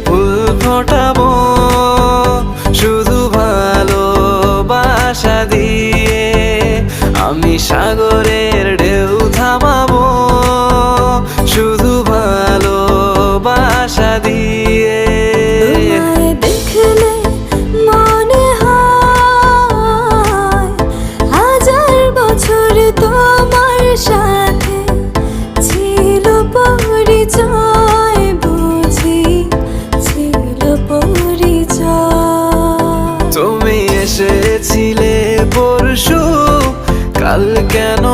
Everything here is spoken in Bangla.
ফুল ফোটাবো, শুধু ভালোবাসা দিয়ে আমি সাগরের ঢেউ থামাবো, শুধু ভালোবাসা দিয়ে। তোমায় দেখলে মনে হয় হাজার বছর তোমার সাথে ছিল পরিচয়, বুঝি ছিল পরিচয়। তুমি এসেছিলে পরশু, কাল কেন